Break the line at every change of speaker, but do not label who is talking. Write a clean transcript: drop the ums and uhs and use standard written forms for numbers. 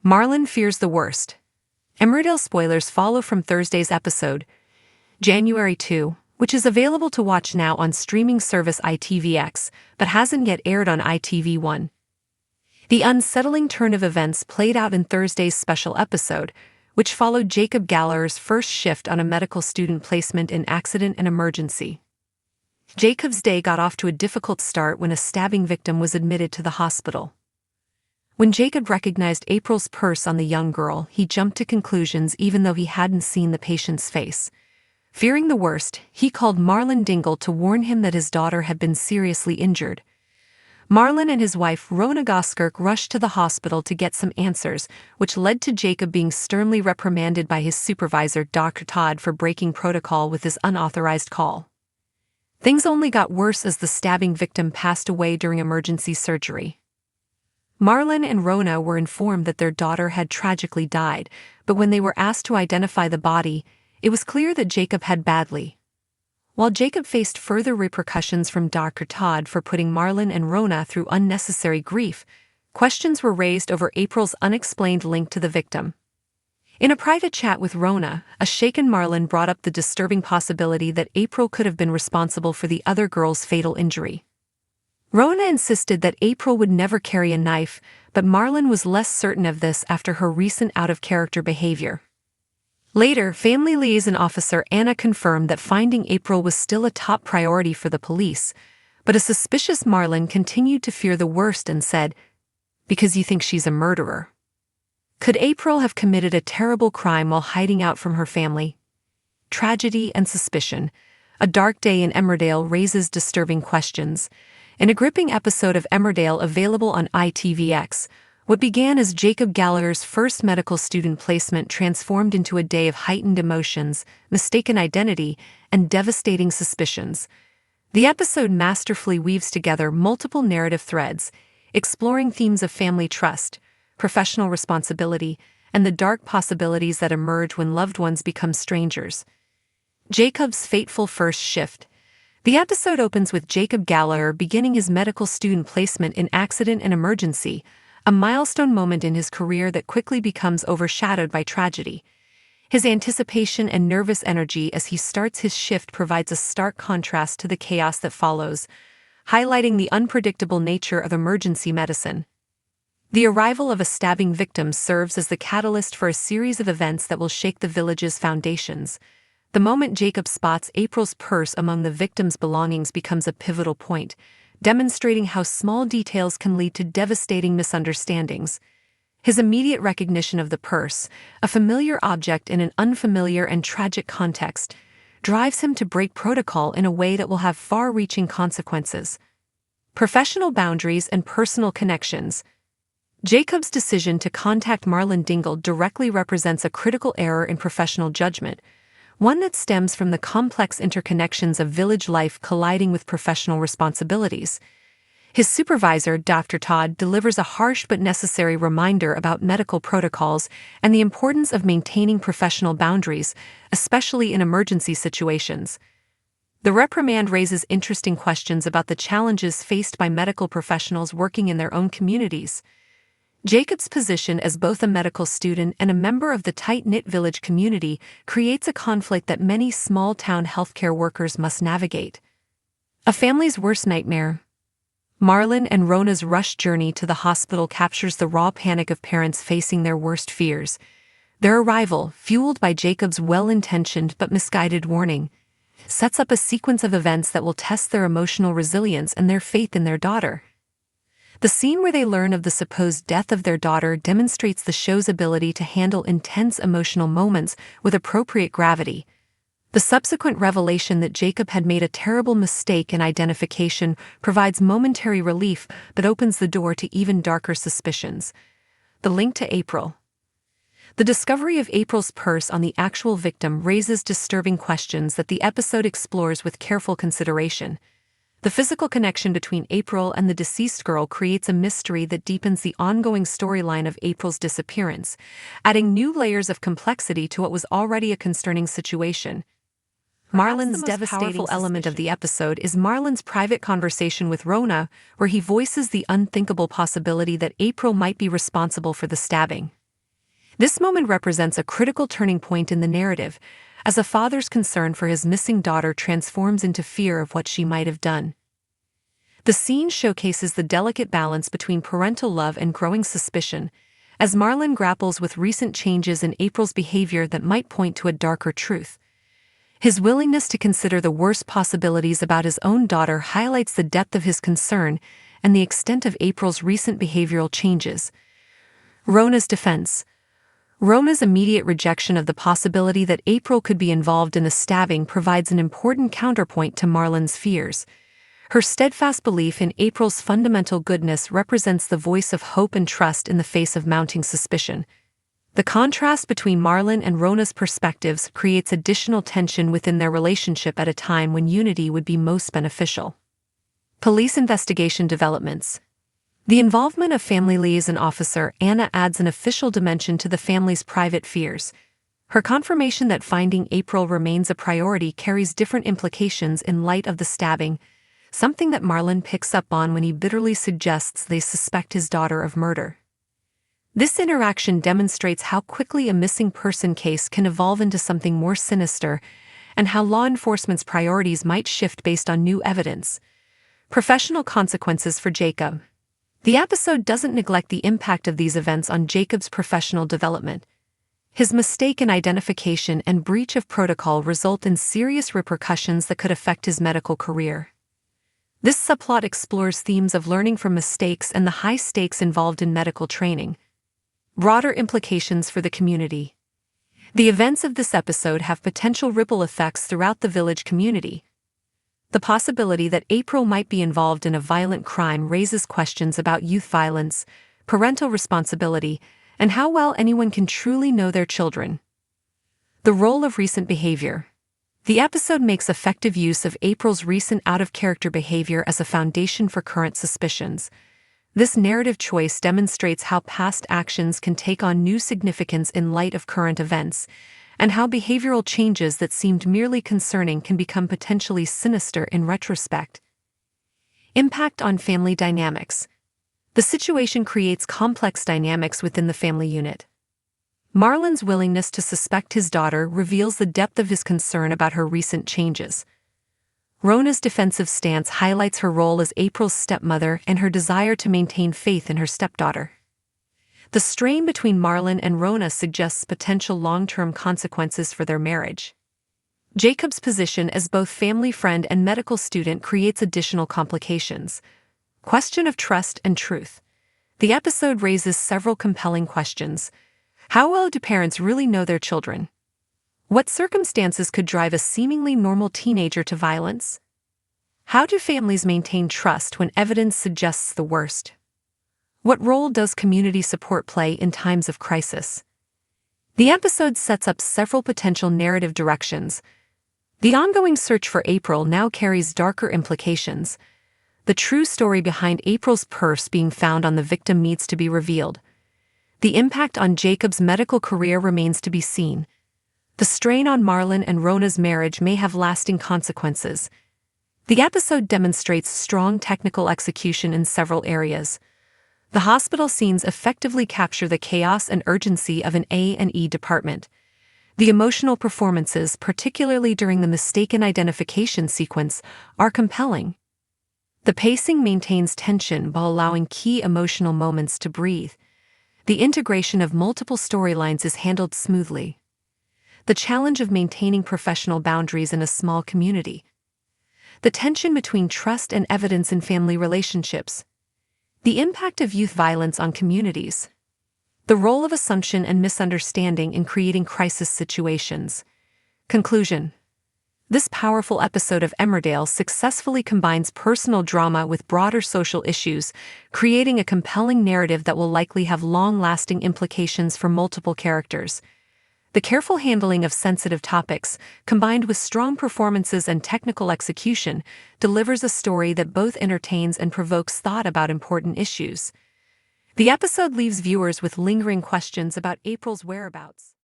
Marlon fears the worst. Emmerdale spoilers follow from Thursday's episode, January 2, which is available to watch now on streaming service ITVX, but hasn't yet aired on ITV1. The unsettling turn of events played out in Thursday's special episode, which followed Jacob Gallagher's first shift on a medical student placement in accident and emergency. Jacob's day got off to a difficult start when a stabbing victim was admitted to the hospital. When Jacob recognized April's purse on the young girl, he jumped to conclusions even though he hadn't seen the patient's face. Fearing the worst, he called Marlon Dingle to warn him that his daughter had been seriously injured. Marlon and his wife Rona Goskirk rushed to the hospital to get some answers, which led to Jacob being sternly reprimanded by his supervisor Dr. Todd for breaking protocol with his unauthorized call. Things only got worse as the stabbing victim passed away during emergency surgery. Marlon and Rona were informed that their daughter had tragically died, but when they were asked to identify the body, it was clear that Jacob had badly. While Jacob faced further repercussions from Dr. Todd for putting Marlon and Rona through unnecessary grief, questions were raised over April's unexplained link to the victim. In a private chat with Rona, a shaken Marlon brought up the disturbing possibility that April could have been responsible for the other girl's fatal injury. Rona insisted that April would never carry a knife, but Marlon was less certain of this after her recent out-of-character behavior. Later, Family Liaison Officer Anna confirmed that finding April was still a top priority for the police, but a suspicious Marlon continued to fear the worst and said, "Because you think she's a murderer. Could April have committed a terrible crime while hiding out from her family?" Tragedy and suspicion. A dark day in Emmerdale raises disturbing questions. In a gripping episode of Emmerdale available on ITVX, what began as Jacob Gallagher's first medical student placement transformed into a day of heightened emotions, mistaken identity, and devastating suspicions. The episode masterfully weaves together multiple narrative threads, exploring themes of family trust, professional responsibility, and the dark possibilities that emerge when loved ones become strangers. Jacob's fateful first shift. The episode opens with Jacob Gallagher beginning his medical student placement in accident and emergency, a milestone moment in his career that quickly becomes overshadowed by tragedy. His anticipation and nervous energy as he starts his shift provides a stark contrast to the chaos that follows, highlighting the unpredictable nature of emergency medicine. The arrival of a stabbing victim serves as the catalyst for a series of events that will shake the village's foundations. The moment Jacob spots April's purse among the victim's belongings becomes a pivotal point, demonstrating how small details can lead to devastating misunderstandings. His immediate recognition of the purse, a familiar object in an unfamiliar and tragic context, drives him to break protocol in a way that will have far-reaching consequences. Professional boundaries and personal connections. Jacob's decision to contact Marlon Dingle directly represents a critical error in professional judgment, one that stems from the complex interconnections of village life colliding with professional responsibilities. His supervisor, Dr. Todd, delivers a harsh but necessary reminder about medical protocols and the importance of maintaining professional boundaries, especially in emergency situations. The reprimand raises interesting questions about the challenges faced by medical professionals working in their own communities. Jacob's position as both a medical student and a member of the tight-knit village community creates a conflict that many small-town healthcare workers must navigate. A family's worst nightmare. Marlon and Rona's rushed journey to the hospital captures the raw panic of parents facing their worst fears. Their arrival, fueled by Jacob's well-intentioned but misguided warning, sets up a sequence of events that will test their emotional resilience and their faith in their daughter. The scene where they learn of the supposed death of their daughter demonstrates the show's ability to handle intense emotional moments with appropriate gravity. The subsequent revelation that Jacob had made a terrible mistake in identification provides momentary relief but opens the door to even darker suspicions. The link to April. The discovery of April's purse on the actual victim raises disturbing questions that the episode explores with careful consideration. The physical connection between April and the deceased girl creates a mystery that deepens the ongoing storyline of April's disappearance, adding new layers of complexity to what was already a concerning situation. Marlon's devastating element of the episode is Marlon's private conversation with Rona, where he voices the unthinkable possibility that April might be responsible for the stabbing. This moment represents a critical turning point in the narrative, as a father's concern for his missing daughter transforms into fear of what she might have done. The scene showcases the delicate balance between parental love and growing suspicion, as Marlon grapples with recent changes in April's behavior that might point to a darker truth. His willingness to consider the worst possibilities about his own daughter highlights the depth of his concern and the extent of April's recent behavioral changes. Rona's defense. Rona's immediate rejection of the possibility that April could be involved in the stabbing provides an important counterpoint to Marlon's fears. Her steadfast belief in April's fundamental goodness represents the voice of hope and trust in the face of mounting suspicion. The contrast between Marlon and Rona's perspectives creates additional tension within their relationship at a time when unity would be most beneficial. Police investigation developments. The involvement of family liaison officer Anna adds an official dimension to the family's private fears. Her confirmation that finding April remains a priority carries different implications in light of the stabbing, something that Marlon picks up on when he bitterly suggests they suspect his daughter of murder. This interaction demonstrates how quickly a missing person case can evolve into something more sinister, and how law enforcement's priorities might shift based on new evidence. Professional consequences for Jacob. The episode doesn't neglect the impact of these events on Jacob's professional development. His mistake in identification and breach of protocol result in serious repercussions that could affect his medical career. This subplot explores themes of learning from mistakes and the high stakes involved in medical training. Broader implications for the community. The events of this episode have potential ripple effects throughout the village community. The possibility that April might be involved in a violent crime raises questions about youth violence, parental responsibility, and how well anyone can truly know their children. The role of recent behavior. The episode makes effective use of April's recent out-of-character behavior as a foundation for current suspicions. This narrative choice demonstrates how past actions can take on new significance in light of current events, and how behavioral changes that seemed merely concerning can become potentially sinister in retrospect. Impact on family dynamics. The situation creates complex dynamics within the family unit. Marlon's willingness to suspect his daughter reveals the depth of his concern about her recent changes. Rona's defensive stance highlights her role as April's stepmother and her desire to maintain faith in her stepdaughter. The strain between Marlon and Rona suggests potential long-term consequences for their marriage. Jacob's position as both family friend and medical student creates additional complications. Question of trust and truth. The episode raises several compelling questions. How well do parents really know their children? What circumstances could drive a seemingly normal teenager to violence? How do families maintain trust when evidence suggests the worst? What role does community support play in times of crisis? The episode sets up several potential narrative directions. The ongoing search for April now carries darker implications. The true story behind April's purse being found on the victim needs to be revealed. The impact on Jacob's medical career remains to be seen. The strain on Marlon and Rona's marriage may have lasting consequences. The episode demonstrates strong technical execution in several areas. The hospital scenes effectively capture the chaos and urgency of an A&E department. The emotional performances, particularly during the mistaken identification sequence, are compelling. The pacing maintains tension while allowing key emotional moments to breathe. The integration of multiple storylines is handled smoothly. The challenge of maintaining professional boundaries in a small community. The tension between trust and evidence in family relationships. The impact of youth violence on communities. The role of assumption and misunderstanding in creating crisis situations. Conclusion. This powerful episode of Emmerdale successfully combines personal drama with broader social issues, creating a compelling narrative that will likely have long-lasting implications for multiple characters. The careful handling of sensitive topics, combined with strong performances and technical execution, delivers a story that both entertains and provokes thought about important issues. The episode leaves viewers with lingering questions about April's whereabouts.